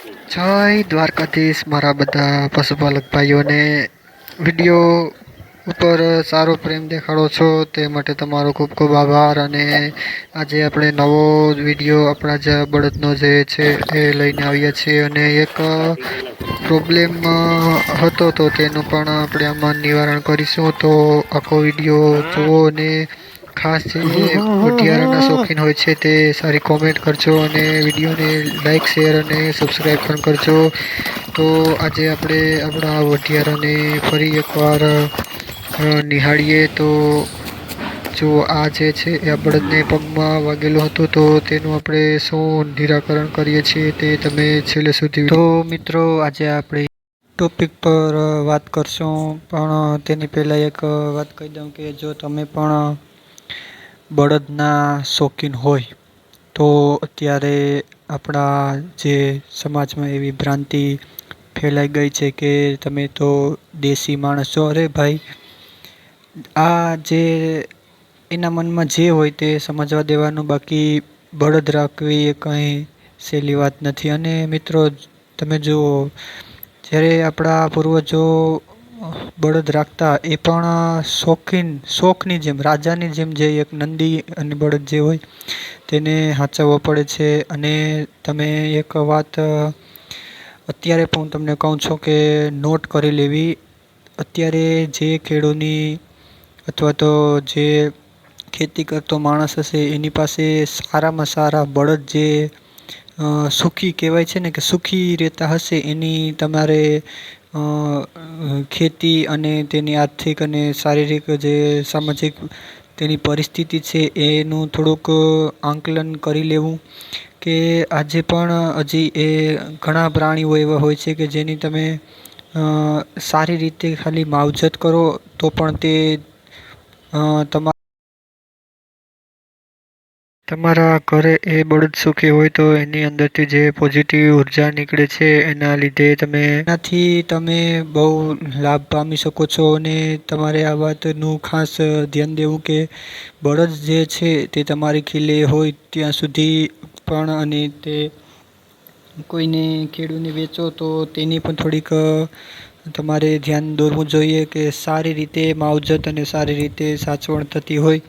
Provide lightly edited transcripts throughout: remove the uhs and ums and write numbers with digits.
જય દ્વારકાધીશ મારા બધા પશુપાલક ભાઈઓને વિડીયો ઉપર સારો પ્રેમ દેખાડો છો તે માટે તમારો ખૂબ ખૂબ આભાર. અને આજે આપણે નવો વિડીયો આપણા જે બળદનો જે છે એ લઈને આવ્યા છીએ, અને એક પ્રોબ્લેમ હતો તો તેનું પણ આપણે આમાં નિવારણ કરીશું. તો આખો વિડીયો જુઓ અને ખાસ જે વઢિયારાના શોખીન હોય છે તે સારી કોમેન્ટ કરજો અને વિડીયોને લાઈક શેર અને સબસ્ક્રાઈબ પણ કરજો. તો આજે આપણે આપણા વઢિયારાને ફરી એકવાર નિહાળીએ. તો જો આ જે છે એ આ બળદને પગમાં વાગેલું હતું, તો તેનું આપણે શું નિરાકરણ કરીએ છીએ તે તમે છેલ્લે સુધી. તો મિત્રો આજે આપણે ટોપિક પર વાત કરશું, પણ તેની પહેલાં એક વાત કહી દઉં કે જો તમે પણ બળદના શોખીન હોય તો અત્યારે આપણા જે સમાજમાં એવી ભ્રાંતિ ફેલાઈ ગઈ છે કે તમે તો દેશી માણસ છો. અરે ભાઈ, આ જે એના મનમાં જે હોય તે સમજવા દેવાનું, બાકી બળદ રાખવી એ કંઈ સહેલી વાત નથી. અને મિત્રો તમે જુઓ, જ્યારે આપણા પૂર્વજો બળદ રાખતા એ પણ શોખની જેમ, રાજાની જેમ, જે એક નંદી અને બળદ જે હોય તેને સાચવવો પડે છે. અને તમે એક વાત અત્યારે પણ હું તમને કહું છું કે નોટ કરી લેવી. અત્યારે જે ખેડૂની અથવા તો જે ખેતી કરતો માણસ હશે એની પાસે સારામાં સારા બળદ જે સુખી કહેવાય છે ને, કે સુખી રહેતા હશે, એની તમારે ખેતી અને તેની આર્થિક અને શારીરિક જે સામાજિક તેની પરિસ્થિતિ છે એનું થોડુંક આંકલન કરી લેવું. કે આજે પણ હજી એ ઘણા પ્રાણીઓ એવા હોય છે કે જેની તમે સારી રીતે ખાલી માવજત કરો તો પણ તે તમારા ઘરે એ બળદ સુખી હોય તો એની અંદરથી જે પોઝિટિવ ઉર્જા નીકળે છે એના લીધે એનાથી તમે બહુ લાભ પામી શકો છો. અને તમારે આ વાતનું ખાસ ધ્યાન દેવું કે બળદ જે છે તે તમારી ખીલે હોય ત્યાં સુધી પણ, અને તે કોઈને ખેડૂને વેચો તો તેની પણ થોડીક તમારે ધ્યાન દોરવું જોઈએ કે સારી રીતે માવજત અને સારી રીતે સાચવણ થતી હોય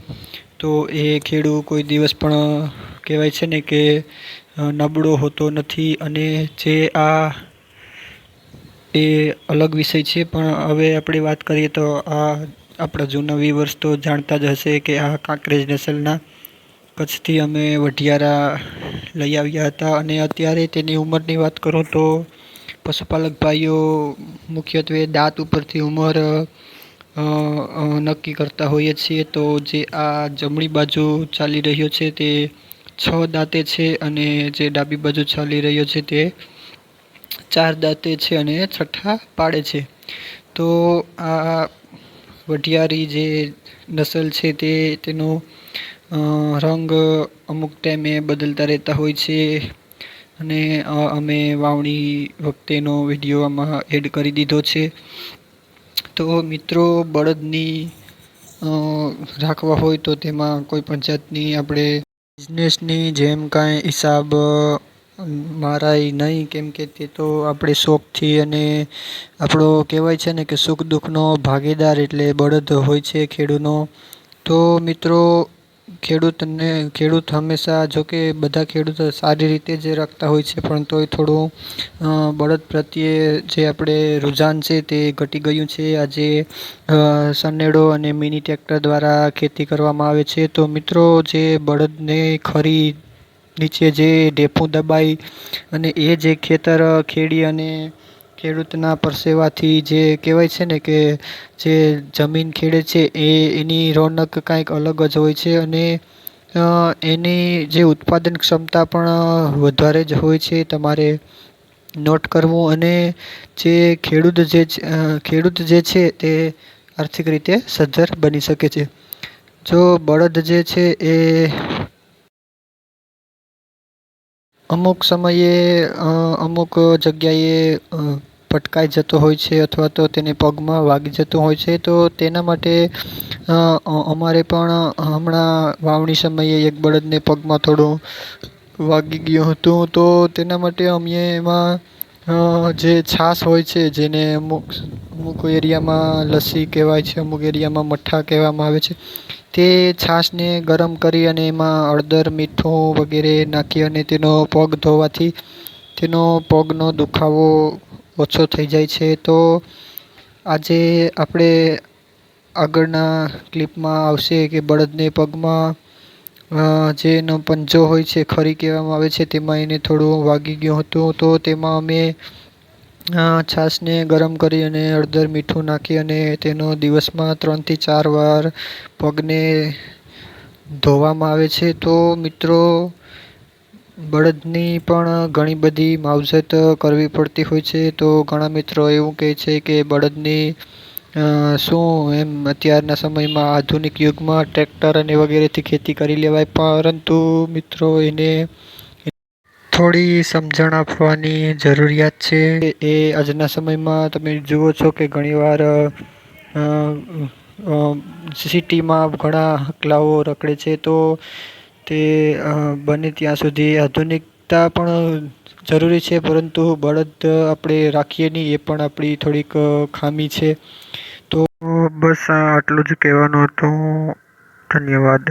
તો એ ખેડૂ કોઈ દિવસ પણ કહેવાય છે ને કે નબળો હોતો નથી. અને જે આ એ અલગ વિષય છે, પણ હવે આપણે વાત કરીએ તો આ આપણા જૂના વ્યુઅર્સ તો જાણતા જ હશે કે આ કાંકરેજ નસલના કચ્છથી અમે વઢિયારા લઈ આવ્યા હતા. અને અત્યારે તેની ઉંમરની વાત કરું તો પશુપાલક ભાઈઓ મુખ્યત્વે દાંત ઉપરથી ઉંમર નક્કી કરતા હોઈએ છીએ. તો જે આ જમણી બાજુ ચાલી રહ્યો છે તે 6 દાંતે છે, અને જે ડાબી બાજુ ચાલી રહ્યો છે તે 4 દાંતે છે અને છઠ્ઠા પાડે છે. તો આ વઢિયારી જે નસલ છે તે તેનો રંગ અમુક ટાઈમે બદલતા રહેતા હોય છે. અને અમે વાવણી વખતેનો વિડીયો આમાં એડ કરી દીધો છે. તો મિત્રો બળદની રાખવા હોય તો તેમાં કોઈ પણ જાતની આપણે બિઝનેસની જેમ કાંઈ હિસાબ મારાય નહીં, કેમ કે તે તો આપણે શોખથી અને આપણો કહેવાય છે ને કે સુખ દુઃખનો ભાગીદાર એટલે બળદ હોય છે ખેડૂતનો. તો મિત્રો ખેડૂત હંમેશા, જોકે બધા ખેડૂત સારી રીતે જ રાખતા હોય છે, પણ તોય થોડું બળદ પ્રત્યે જે આપણે રુઝાન છે તે ઘટી ગયું છે. આજે સનેડો અને મિની ટ્રેક્ટર દ્વારા ખેતી કરવામાં આવે છે. તો મિત્રો જે બળદને ખરી નીચે જે ઢેફું દબાઈ અને એ જે ખેતર ખેડી અને ખેડૂતના પરસેવાથી જે કહેવાય છે ને કે જે જમીન ખેડે છે એની રોનક કાંઈક અલગ જ હોય છે. અને એની જે ઉત્પાદન ક્ષમતા પણ વધારે જ હોય છે. તમારે નોટ કરવું. અને જે ખેડૂત જે છે તે આર્થિક રીતે સદ્ધર બની શકે છે. જો બળદ જે છે એ અમુક સમયે અમુક જગ્યાએ પટકાઈ જતો હોય છે અથવા તો તેને પગમાં વાગી જતું હોય છે. તો તેના માટે અમારે પણ હમણાં વાવણી સમયે એક બળદને પગમાં થોડું વાગી ગયું હતું. તો તેના માટે અમે એમાં જે છાશ હોય છે, જેને અમુક એરિયામાં લસ્સી કહેવાય છે, અમુક એરિયામાં મઠ્ઠા કહેવામાં આવે છે, તે છાશને ગરમ કરી અને એમાં હળદર, મીઠું વગેરે નાખી અને તેનો પગ ધોવાથી તેનો પગનો દુખાવો ઓછો થઈ જાય છે. તો આજે આપણે આગળના ક્લિપમાં આવશે કે બળદને પગમાં જે એનો પંજો હોય છે, ખરી કહેવામાં આવે છે, તેમાં એને થોડું વાગી ગયું હતું. તો તેમાં અમે છાશને ગરમ કરી અને હળદર, મીઠું નાખી અને તેનો દિવસમાં 3 થી 4 વાર પગને ધોવામાં આવે છે. તો મિત્રો, બળદની પણ ઘણી બધી માવજત કરવી પડતી હોય છે. તો ઘણા મિત્રો એવું કહે છે કે બળદની શું એમ અત્યારના સમયમાં આધુનિક યુગમાં ટ્રેક્ટર અને વગેરેથી ખેતી કરી લેવાય, પરંતુ મિત્રો એને થોડી સમજણ આપવાની જરૂરિયાત છે. એ આજના સમયમાં તમે જુઓ છો કે ઘણીવાર સિટીમાં ઘણા હકલાઓ રખડે છે. તો તે બને ત્યાં સુધી આધુનિકતા પણ જરૂરી છે, પરંતુ બળદ આપણે રાખીએ નહીં એ પણ આપણી થોડીક ખામી છે. તો બસ આટલું જ કહેવાનું હતું. ધન્યવાદ.